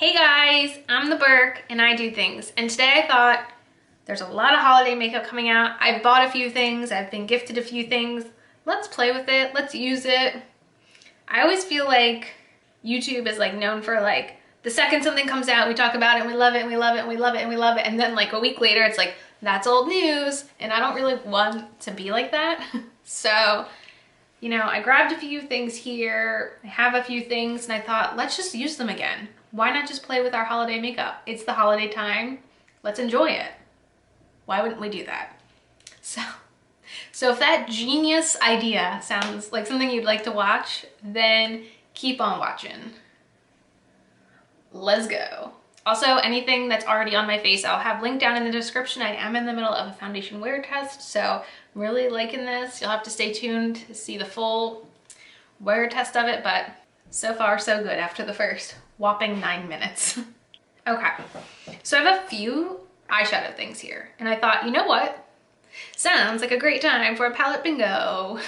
Hey guys, I'm the Burke and I do things. And today I thought there's a lot of holiday makeup coming out. I've bought a few things, I've been gifted a few things. Let's play with it, let's use it. I always feel like YouTube is like known for like the second something comes out, we talk about it and we love it and we love it and we love it and we love it. And then like a week later, it's like, that's old news. And I don't really want to be like that. So, you know, I grabbed a few things here. I have a few things and I thought, let's just use them again. Why not just play with our holiday makeup? It's the holiday time. Let's enjoy it. Why wouldn't we do that? So if that genius idea sounds like something you'd like to watch, then keep on watching. Let's go. Also, anything that's already on my face, I'll have linked down in the description. I am in the middle of a foundation wear test, so I'm really liking this. You'll have to stay tuned to see the full wear test of it, but so far so good after the first whopping 9 minutes. Okay, so I have a few eyeshadow things here, and I thought, you know what? Sounds like a great time for a palette bingo,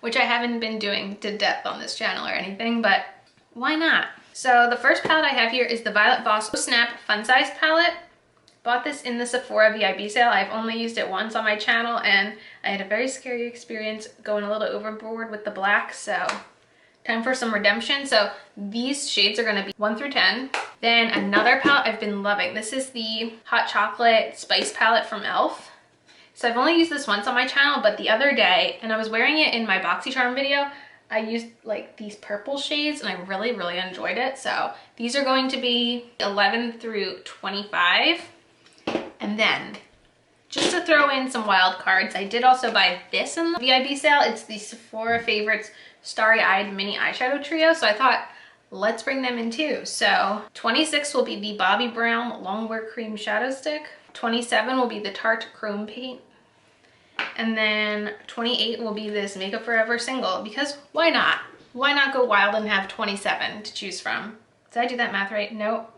which I haven't been doing to death on this channel or anything, but why not? So the first palette I have here is the Violet Voss Snap Fun Size palette. Bought this in the Sephora VIP sale. I've only used it once on my channel and I had a very scary experience going a little overboard with the black, so time for some redemption. So these shades are gonna be 1 through 10. Then another palette I've been loving. This is the Hot Chocolate Spice palette from e.l.f. So I've only used this once on my channel, but the other day, and I was wearing it in my BoxyCharm video, I used like these purple shades and I really enjoyed it. So these are going to be 11 through 25. And then just to throw in some wild cards, I did also buy this in the VIP sale. It's the Sephora Favorites Starry Eyed Mini Eyeshadow Trio. So I thought, let's bring them in too. So 26 will be the Bobbi Brown Longwear Cream Shadow Stick. 27 will be the Tarte Chrome Paint. And then 28 will be this Makeup Forever single, because why not? Why not go wild and have 27 to choose from? Did I do that math right? Nope.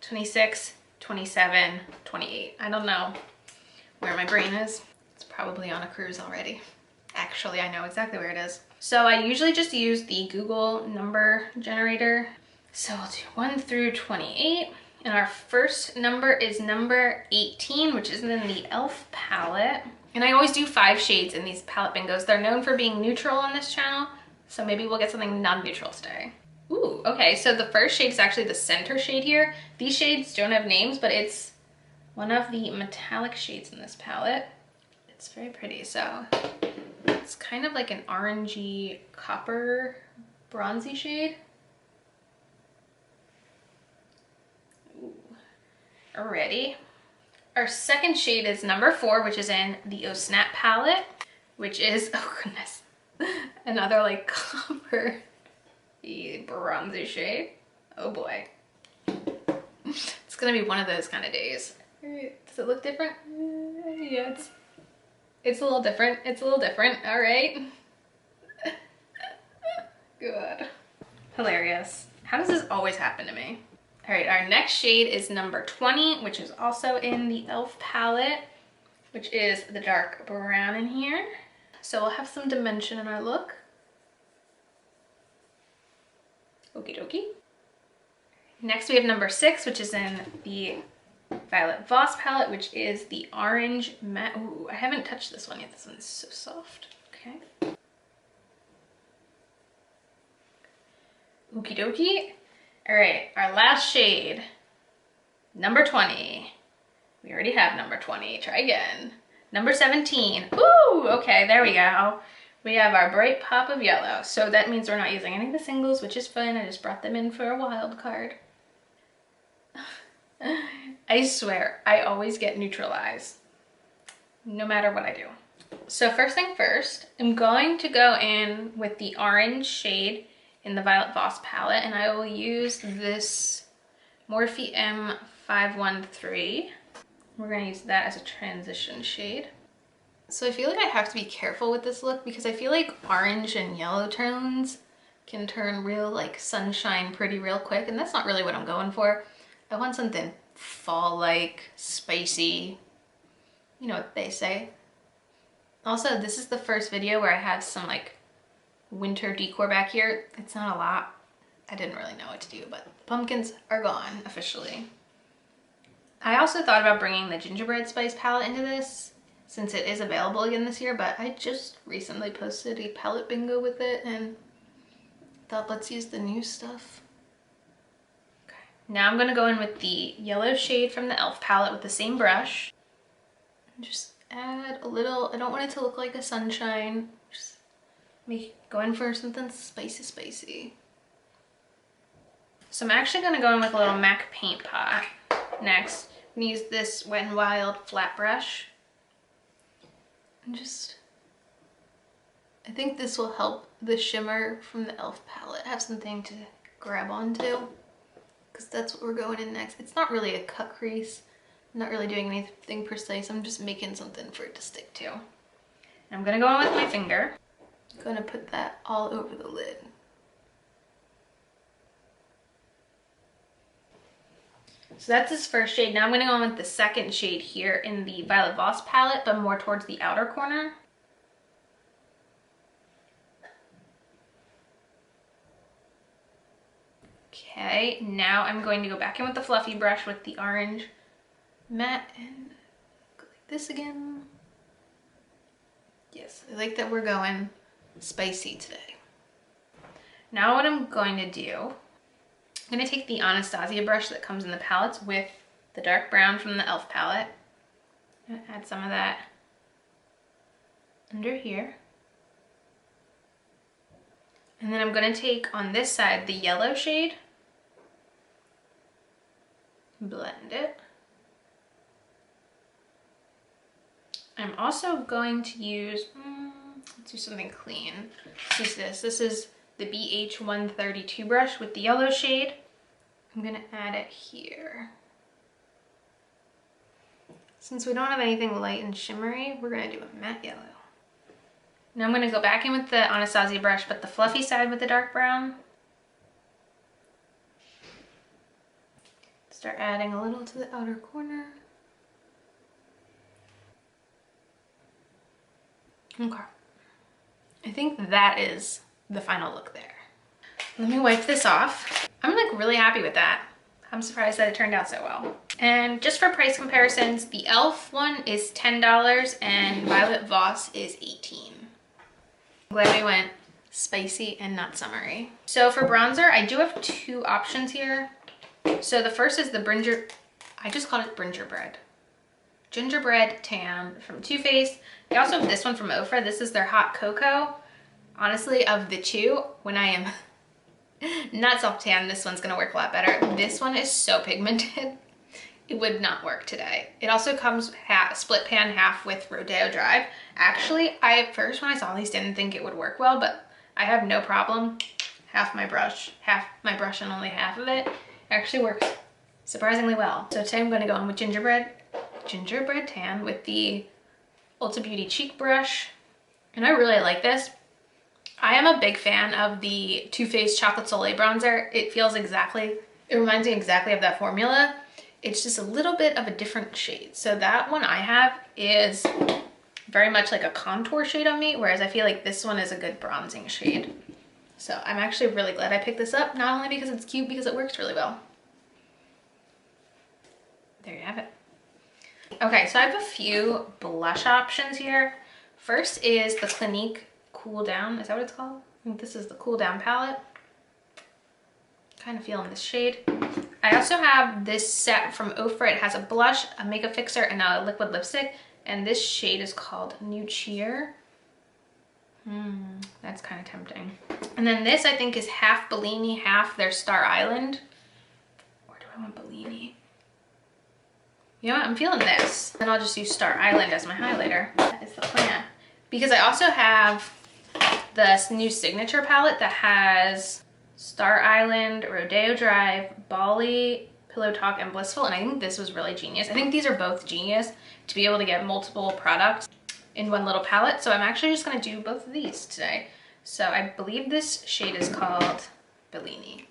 26, 27, 28. I don't know where my brain is. It's probably on a cruise already. Actually, I know exactly where it is. So I usually just use the Google number generator. So I'll do 1 through 28. And our first number is number 18, which is in the e.l.f. palette. And I always do 5 shades in these palette bingos. They're known for being neutral on this channel, so maybe we'll get something non-neutral today. Ooh, okay, so the first shade is actually the center shade here. These shades don't have names, but it's one of the metallic shades in this palette. It's very pretty, so it's kind of like an orangey copper bronzy shade. Alrighty. Our second shade is number 4, which is in the Oh Snap palette, which is, oh goodness, another like copper bronzy shade. Oh boy. It's gonna be one of those kind of days. Does it look different? Yeah, it's a little different. It's a little different. All right. Good. Hilarious. How does this always happen to me? All right, our next shade is number 20, which is also in the e.l.f. palette, which is the dark brown in here. So we'll have some dimension in our look. Okie dokie. Next we have number 6, which is in the Violet Voss palette, which is the orange matte. Ooh, I haven't touched this one yet. This one's so soft. Okay. Okie dokie. All right, our last shade, number 20. We already have number 20, try again. Number 17, ooh, okay, there we go. We have our bright pop of yellow. So that means we're not using any of the singles, which is fun. I just brought them in for a wild card. I swear, I always get neutralized, no matter what I do. So first thing first, I'm going to go in with the orange shade in the Violet Voss palette, and I will use this Morphe M513. We're gonna use that as a transition shade. So I feel like I have to be careful with this look because I feel like orange and yellow tones can turn real like sunshine pretty real quick, and that's not really what I'm going for. I want something fall-like, spicy, you know what they say. Also, this is the first video where I have some like winter decor back here. It's not a lot. I didn't really know what to do, but the pumpkins are gone officially. I also thought about bringing the gingerbread spice palette into this since it is available again this year, but I just recently posted a palette bingo with it and thought let's use the new stuff. Okay. Now I'm gonna go in with the yellow shade from the e.l.f. palette with the same brush. And just add a little, I don't want it to look like a sunshine. Just go in for something spicy. So I'm actually gonna go in with a little MAC paint pot next. I'm gonna use this Wet n Wild flat brush. And just, I think this will help the shimmer from the e.l.f. palette have something to grab onto, because that's what we're going in next. It's not really a cut crease. I'm not really doing anything precise. I'm just making something for it to stick to. And I'm gonna go in with my finger. I'm gonna put that all over the lid. So that's this first shade. Now I'm gonna go in with the second shade here in the Violet Voss palette, but more towards the outer corner. Okay, now I'm going to go back in with the fluffy brush with the orange matte and go like this again. Yes, I like that we're going spicy today. Now what I'm going to do, I'm going to take the Anastasia brush that comes in the palettes with the dark brown from the e.l.f. palette. I'm going to add some of that under here. And then I'm going to take on this side the yellow shade, blend it. I'm also going to use, let's do something clean. Let's use this. This is the BH132 brush with the yellow shade. I'm gonna add it here. Since we don't have anything light and shimmery, we're gonna do a matte yellow. Now I'm gonna go back in with the Anastasia brush, but the fluffy side with the dark brown. Start adding a little to the outer corner. Okay. I think that is the final look there. Let me wipe this off. I'm like really happy with that. I'm surprised that it turned out so well. And just for price comparisons, the e.l.f. one is $10 and Violet Voss is $18. I'm glad we went spicy and not summery. So for bronzer, I do have two options here. So the first is the I just called it Gingerbread Tan from Too Faced. I also have this one from Ofra. This is their Hot Cocoa. Honestly, of the two, when I am not self-tan, this one's gonna work a lot better. This one is so pigmented, it would not work today. It also comes split pan half with Rodeo Drive. Actually, I at first when I saw these didn't think it would work well, but I have no problem. Half my brush and only half of it actually works surprisingly well. So today I'm gonna go in with Gingerbread Tan with the Ulta Beauty Cheek Brush. And I really like this. I am a big fan of the Too Faced Chocolate Soleil bronzer. It reminds me exactly of that formula. It's just a little bit of a different shade. So that one I have is very much like a contour shade on me, whereas I feel like this one is a good bronzing shade. So I'm actually really glad I picked this up, not only because it's cute, because it works really well. There you have it. Okay, so I have a few blush options here. First is the Clinique Cool Down. Is that what it's called? I think this is the Cool Down palette. Kind of feeling this shade. I also have this set from Ofra. It has a blush, a makeup fixer, and a liquid lipstick. And this shade is called New Cheer. That's kind of tempting. And then this I think is half Bellini, half their Star Island. Or do I want Bellini? You know what, I'm feeling this. Then I'll just use Star Island as my highlighter. That is the plan. Because I also have this new signature palette that has Star Island, Rodeo Drive, Bali, Pillow Talk, and Blissful. And I think this was really genius. I think these are both genius to be able to get multiple products in one little palette. So I'm actually just gonna do both of these today. So I believe this shade is called Bellini.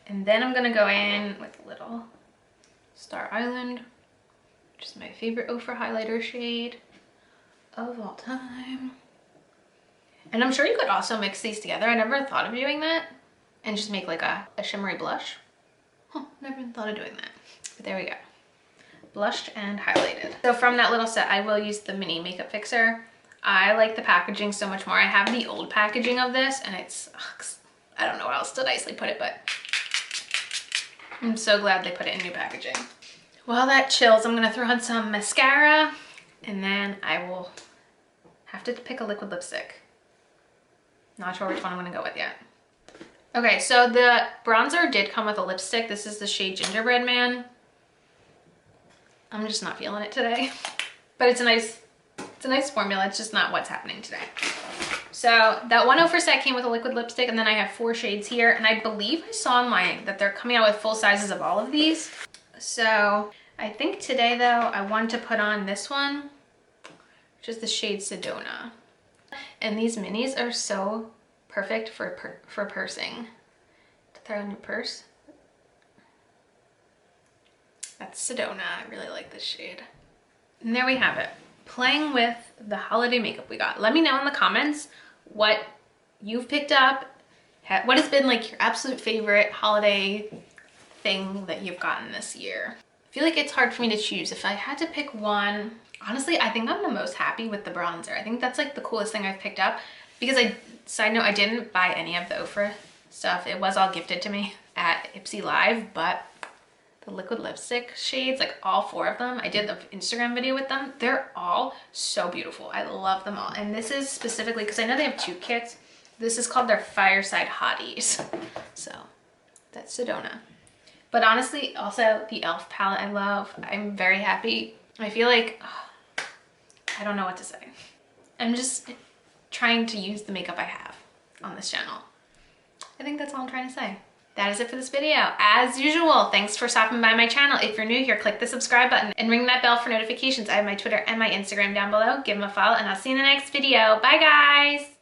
And then I'm gonna go in with a little Star Island, which is my favorite Ofra highlighter shade of all time. And I'm sure you could also mix these together. I never thought of doing that and just make like a shimmery blush. Huh, never even thought of doing that. But there we go. Blushed and highlighted. So from that little set, I will use the mini makeup fixer. I like the packaging so much more. I have the old packaging of this and it's, I don't know where else to nicely put it, but I'm so glad they put it in new packaging. While that chills, I'm gonna throw on some mascara and then I will have to pick a liquid lipstick. Not sure which one I'm gonna go with yet. Okay, so the bronzer did come with a lipstick. This is the shade Gingerbread Man. I'm just not feeling it today, but it's a nice formula. It's just not what's happening today. So that one ofra set came with a liquid lipstick, and then I have 4 shades here, and I believe I saw online that they're coming out with full sizes of all of these. So I think today though, I want to put on this one, which is the shade Sedona. And these minis are so perfect for pursing. To throw in your purse. That's Sedona. I really like this shade. And there we have it. Playing with the holiday makeup we got. Let me know in the comments what you've picked up. What has been like your absolute favorite holiday thing that you've gotten this year? I feel like it's hard for me to choose. If I had to pick one, honestly, I think I'm the most happy with the bronzer. I think that's like the coolest thing I've picked up because side note, I didn't buy any of the ofra stuff. It was all gifted to me at Ipsy Live, but the liquid lipstick shades, like all 4 of them, I did an Instagram video with them. They're all so beautiful. I love them all. And this is specifically, because I know they have 2 kits. This is called their Fireside Hotties. So that's Sedona. But honestly, also the e.l.f. palette I love. I'm very happy. I feel like, I don't know what to say. I'm just trying to use the makeup I have on this channel. I think that's all I'm trying to say. That is it for this video. As usual, thanks for stopping by my channel. If you're new here, click the subscribe button and ring that bell for notifications. I have my Twitter and my Instagram down below. Give them a follow and I'll see you in the next video. Bye guys!